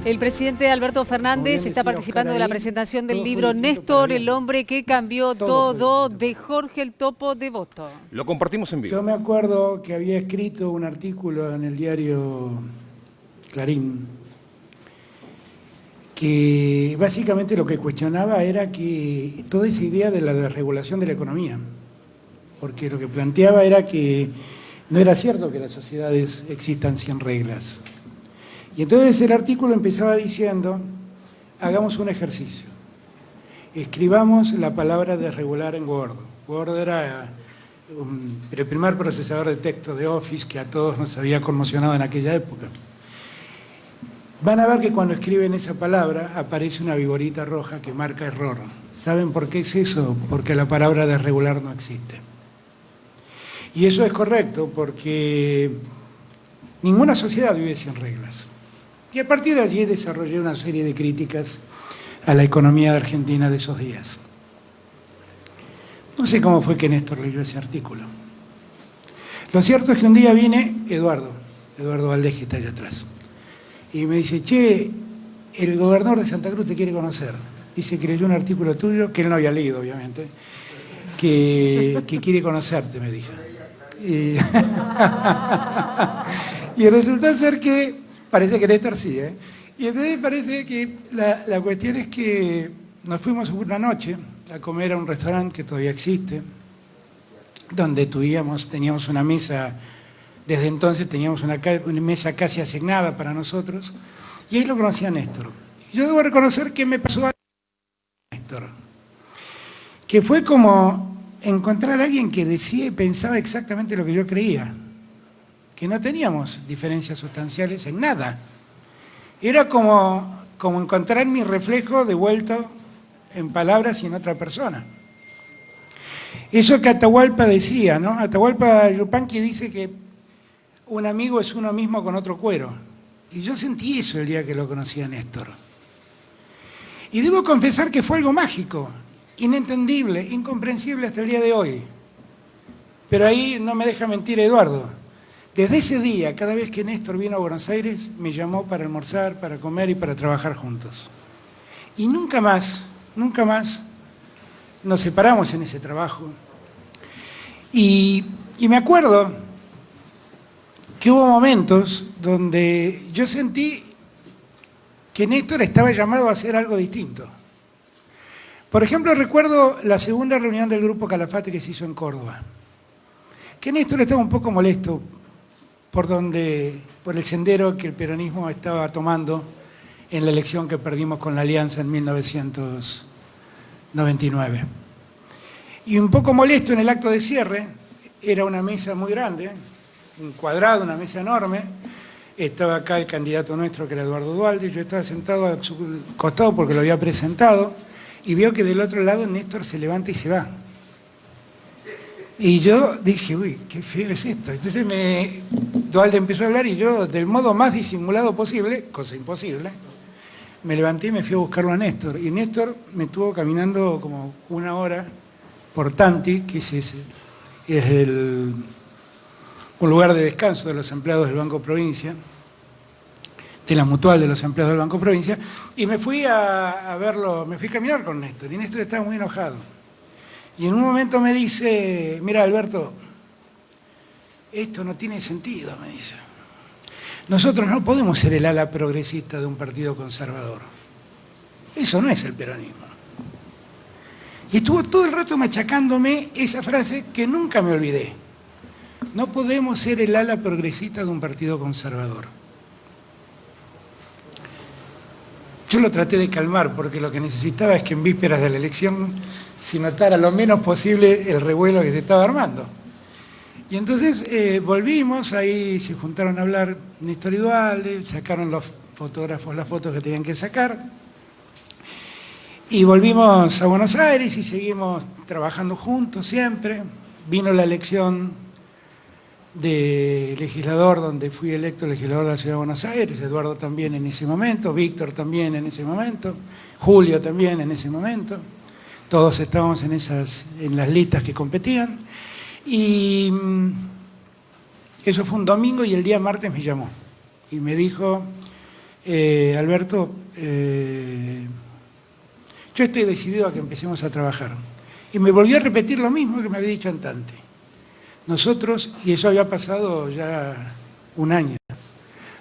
El presidente Alberto Fernández está participando de la presentación del libro Néstor, el hombre que cambió todo, de Jorge el Topo Devoto. Lo compartimos en vivo. Yo me acuerdo que había escrito un artículo en el diario Clarín que básicamente lo que cuestionaba era que toda esa idea de la desregulación de la economía, porque lo que planteaba era que no era cierto que las sociedades existan sin reglas. Y entonces el artículo empezaba diciendo, hagamos un ejercicio, escribamos la palabra desregular en Word. Word era el primer procesador de texto de Office que a todos nos había conmocionado en aquella época. Van a ver que cuando escriben esa palabra aparece una viborita roja que marca error. ¿Saben por qué es eso? Porque la palabra desregular no existe. Y eso es correcto porque ninguna sociedad vive sin reglas. Y a partir de allí desarrollé una serie de críticas a la economía argentina de esos días. No sé cómo fue que Néstor leyó ese artículo. Lo cierto es que un día viene Eduardo Valdés, que está allá atrás, y me dice, che, el gobernador de Santa Cruz te quiere conocer. Dice que leyó un artículo tuyo, que él no había leído, obviamente, que quiere conocerte, me dijo. Y resulta ser que, parece que Néstor sí, ¿eh? Y entonces parece que la cuestión es que nos fuimos una noche a comer a un restaurante que todavía existe, donde teníamos una mesa, desde entonces teníamos una mesa casi asignada para nosotros, y ahí lo conocí a Néstor. Y yo debo reconocer que me pasó a Néstor, que fue como encontrar a alguien que decía y pensaba exactamente lo que yo creía, que no teníamos diferencias sustanciales en nada. Era como encontrar mi reflejo devuelto en palabras y en otra persona. Eso que Atahualpa decía, ¿no? Atahualpa Yupanqui dice que un amigo es uno mismo con otro cuero. Y yo sentí eso el día que lo conocí a Néstor. Y debo confesar que fue algo mágico, inentendible, incomprensible hasta el día de hoy. Pero ahí no me deja mentir Eduardo. Desde ese día, cada vez que Néstor vino a Buenos Aires, me llamó para almorzar, para comer y para trabajar juntos. Y nunca más nos separamos en ese trabajo. Y me acuerdo que hubo momentos donde yo sentí que Néstor estaba llamado a hacer algo distinto. Por ejemplo, recuerdo la segunda reunión del Grupo Calafate que se hizo en Córdoba, que Néstor estaba un poco molesto por el sendero que el peronismo estaba tomando en la elección que perdimos con la Alianza en 1999. Y un poco molesto en el acto de cierre, era una mesa muy grande, un cuadrado, una mesa enorme, estaba acá el candidato nuestro que era Eduardo Duhalde, yo estaba sentado a su costado porque lo había presentado, y veo que del otro lado Néstor se levanta y se va. Y yo dije, uy, qué feo es esto. Entonces Duhalde empezó a hablar y yo, del modo más disimulado posible, cosa imposible, me levanté y me fui a buscarlo a Néstor. Y Néstor me tuvo caminando como una hora por Tanti, que es un lugar de descanso de los empleados del Banco Provincia, de la mutual de los empleados del Banco Provincia, y me fui a verlo, me fui a caminar con Néstor, y Néstor estaba muy enojado. Y en un momento me dice, mira Alberto, esto no tiene sentido, me dice. Nosotros no podemos ser el ala progresista de un partido conservador. Eso no es el peronismo. Y estuvo todo el rato machacándome esa frase que nunca me olvidé. No podemos ser el ala progresista de un partido conservador. Yo lo traté de calmar porque lo que necesitaba es que en vísperas de la elección se notara lo menos posible el revuelo que se estaba armando. Y entonces volvimos, ahí se juntaron a hablar Néstor y Duhalde, sacaron los fotógrafos las fotos que tenían que sacar, y volvimos a Buenos Aires y seguimos trabajando juntos siempre. Vino la elección de legislador, donde fui electo legislador de la Ciudad de Buenos Aires, Eduardo también en ese momento, Víctor también en ese momento, Julio también en ese momento. Todos estábamos en las listas que competían. Y eso fue un domingo y el día martes me llamó y me dijo, Alberto, yo estoy decidido a que empecemos a trabajar. Y me volvió a repetir lo mismo que me había dicho antes. Nosotros, y eso había pasado ya un año,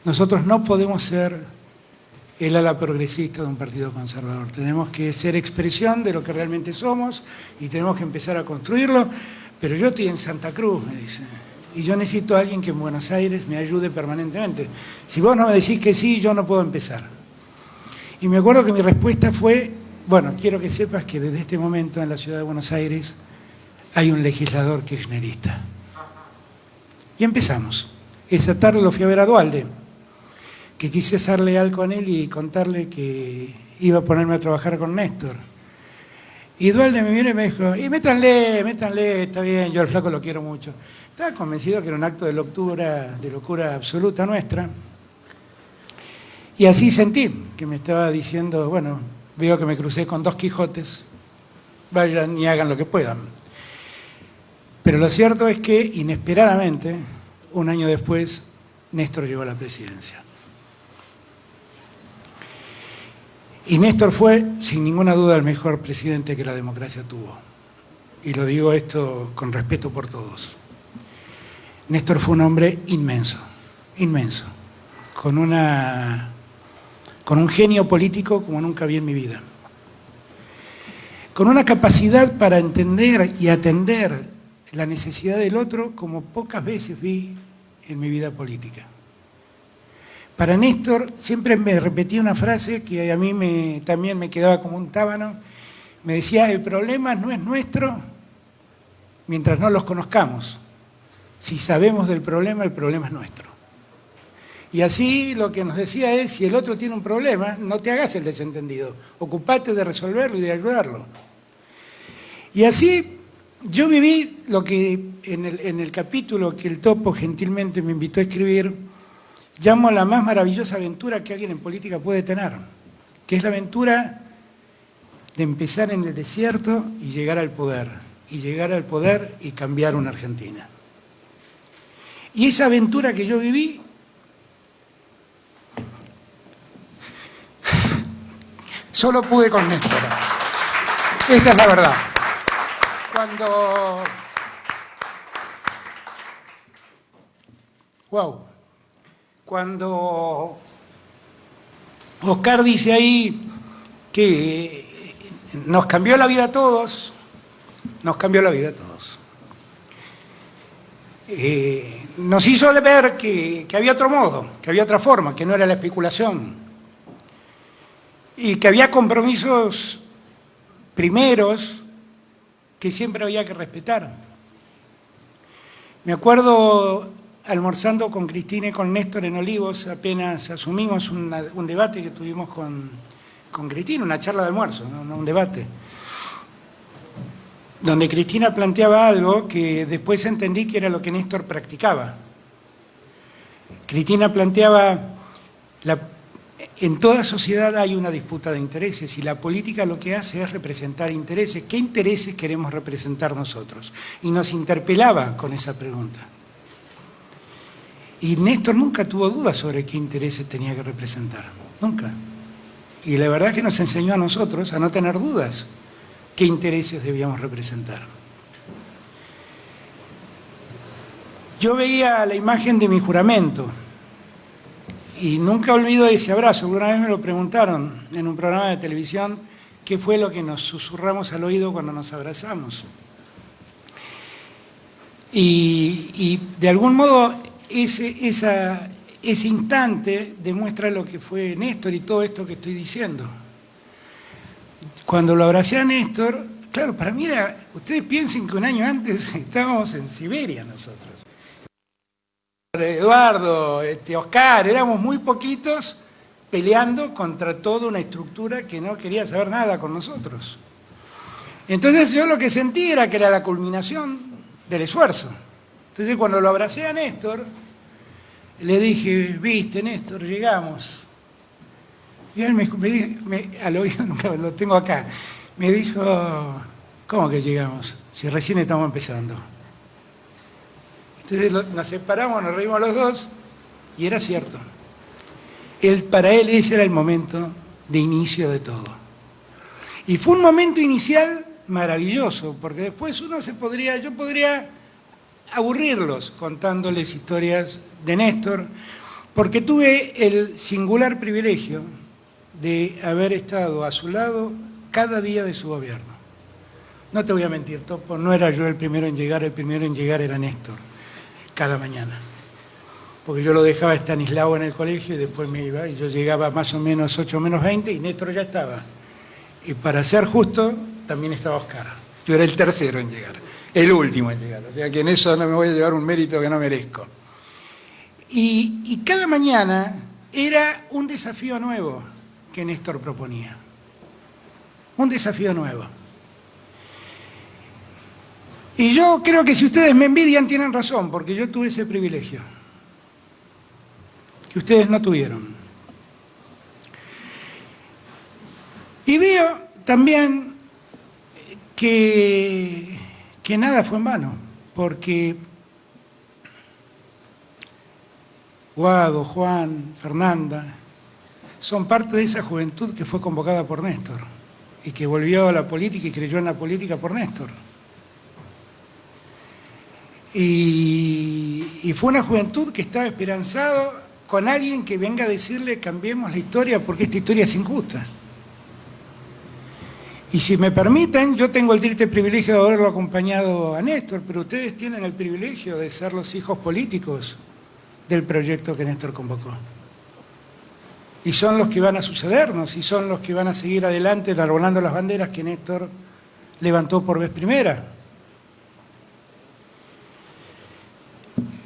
nosotros no podemos ser el ala progresista de un partido conservador. Tenemos que ser expresión de lo que realmente somos y tenemos que empezar a construirlo. Pero yo estoy en Santa Cruz, me dice, y yo necesito a alguien que en Buenos Aires me ayude permanentemente. Si vos no me decís que sí, yo no puedo empezar. Y me acuerdo que mi respuesta fue, bueno, quiero que sepas que desde este momento en la ciudad de Buenos Aires hay un legislador kirchnerista. Y empezamos. Esa tarde lo fui a ver a Duhalde, que quise ser leal con él y contarle que iba a ponerme a trabajar con Néstor. Y Duhalde me vino y me dijo, y métanle, está bien, yo al flaco lo quiero mucho. Estaba convencido que era un acto de locura absoluta nuestra. Y así sentí que me estaba diciendo, bueno, veo que me crucé con dos Quijotes, vayan y hagan lo que puedan. Pero lo cierto es que, inesperadamente, un año después, Néstor llegó a la presidencia. Y Néstor fue, sin ninguna duda, el mejor presidente que la democracia tuvo. Y lo digo esto con respeto por todos. Néstor fue un hombre inmenso, inmenso, con un genio político como nunca vi en mi vida. Con una capacidad para entender y atender la necesidad del otro como pocas veces vi en mi vida política. Para Néstor siempre me repetía una frase que a mí también me quedaba como un tábano. Me decía, el problema no es nuestro mientras no los conozcamos. Si sabemos del problema, el problema es nuestro. Y así lo que nos decía es, si el otro tiene un problema, no te hagas el desentendido. Ocupate de resolverlo y de ayudarlo. Y así yo viví lo que en el capítulo que el Topo gentilmente me invitó a escribir, llamo la más maravillosa aventura que alguien en política puede tener, que es la aventura de empezar en el desierto y llegar al poder y cambiar una Argentina. Y esa aventura que yo viví, solo pude con Néstor. Esa es la verdad. Cuando Oscar dice ahí que nos cambió la vida a todos, nos hizo ver que había otro modo, que había otra forma, que no era la especulación, y que había compromisos primeros que siempre había que respetar. Me acuerdo almorzando con Cristina y con Néstor en Olivos, apenas asumimos un debate que tuvimos con Cristina, una charla de almuerzo, no un debate, donde Cristina planteaba algo que después entendí que era lo que Néstor practicaba. Cristina planteaba, en toda sociedad hay una disputa de intereses y la política lo que hace es representar intereses. ¿Qué intereses queremos representar nosotros? Y nos interpelaba con esa pregunta. Y Néstor nunca tuvo dudas sobre qué intereses tenía que representar, nunca. Y la verdad es que nos enseñó a nosotros a no tener dudas qué intereses debíamos representar. Yo veía la imagen de mi juramento y nunca olvido ese abrazo. Una vez me lo preguntaron en un programa de televisión qué fue lo que nos susurramos al oído cuando nos abrazamos. Y de algún modo ese instante demuestra lo que fue Néstor y todo esto que estoy diciendo. Cuando lo abracé a Néstor, claro, para mí era, ustedes piensen que un año antes estábamos en Siberia nosotros. Eduardo, Oscar, éramos muy poquitos peleando contra toda una estructura que no quería saber nada con nosotros. Entonces yo lo que sentí era que era la culminación del esfuerzo. Entonces cuando lo abracé a Néstor, le dije, viste Néstor, llegamos. Y él al oído, nunca lo tengo acá, me dijo, ¿cómo que llegamos? Si recién estamos empezando. Entonces nos separamos, nos reímos los dos, y era cierto. Para él ese era el momento de inicio de todo. Y fue un momento inicial maravilloso, porque después yo podría aburrirlos contándoles historias de Néstor, porque tuve el singular privilegio de haber estado a su lado cada día de su gobierno. No te voy a mentir, Topo, no era yo el primero en llegar era Néstor, cada mañana. Porque yo lo dejaba a Estanislao en el colegio y después me iba, y yo llegaba más o menos 8 menos 20 y Néstor ya estaba. Y para ser justo, también estaba Oscar. Yo era el tercero en llegar, el último en llegar. O sea que en eso no me voy a llevar un mérito que no merezco. Y cada mañana era un desafío nuevo que Néstor proponía. Un desafío nuevo. Y yo creo que si ustedes me envidian tienen razón, porque yo tuve ese privilegio que ustedes no tuvieron. Y veo también que nada fue en vano, porque Guado, Juan, Fernanda, son parte de esa juventud que fue convocada por Néstor y que volvió a la política y creyó en la política por Néstor. Y fue una juventud que estaba esperanzado con alguien que venga a decirle cambiemos la historia porque esta historia es injusta. Y si me permiten, yo tengo el triste privilegio de haberlo acompañado a Néstor, pero ustedes tienen el privilegio de ser los hijos políticos del proyecto que Néstor convocó. Y son los que van a sucedernos, y son los que van a seguir adelante enarbolando las banderas que Néstor levantó por vez primera.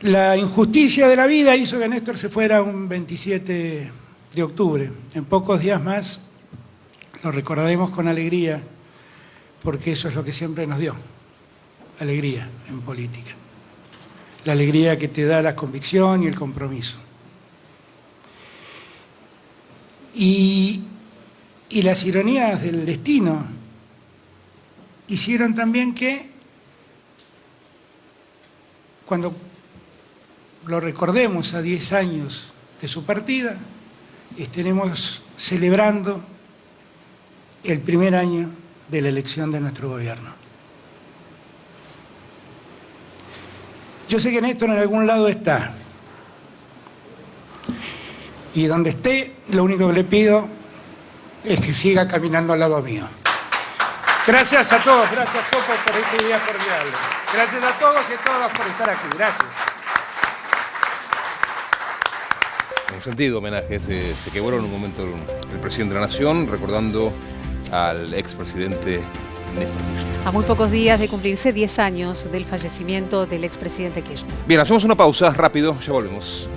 La injusticia de la vida hizo que Néstor se fuera un 27 de octubre. En pocos días más lo recordaremos con alegría, porque eso es lo que siempre nos dio, alegría en política. La alegría que te da la convicción y el compromiso. Y las ironías del destino hicieron también que, cuando lo recordemos a 10 años de su partida, estaremos celebrando el primer año de la elección de nuestro gobierno. Yo sé que Néstor en algún lado está. Y donde esté, lo único que le pido es que siga caminando al lado mío. Gracias a todos, gracias Topo por este día formidable. Gracias a todos y a todas por estar aquí. Gracias. En un sentido homenaje, se quebró en un momento el presidente de la Nación, recordando al expresidente Néstor Kirchner. A muy pocos días de cumplirse 10 años del fallecimiento del expresidente Kirchner. Bien, hacemos una pausa rápido, ya volvemos.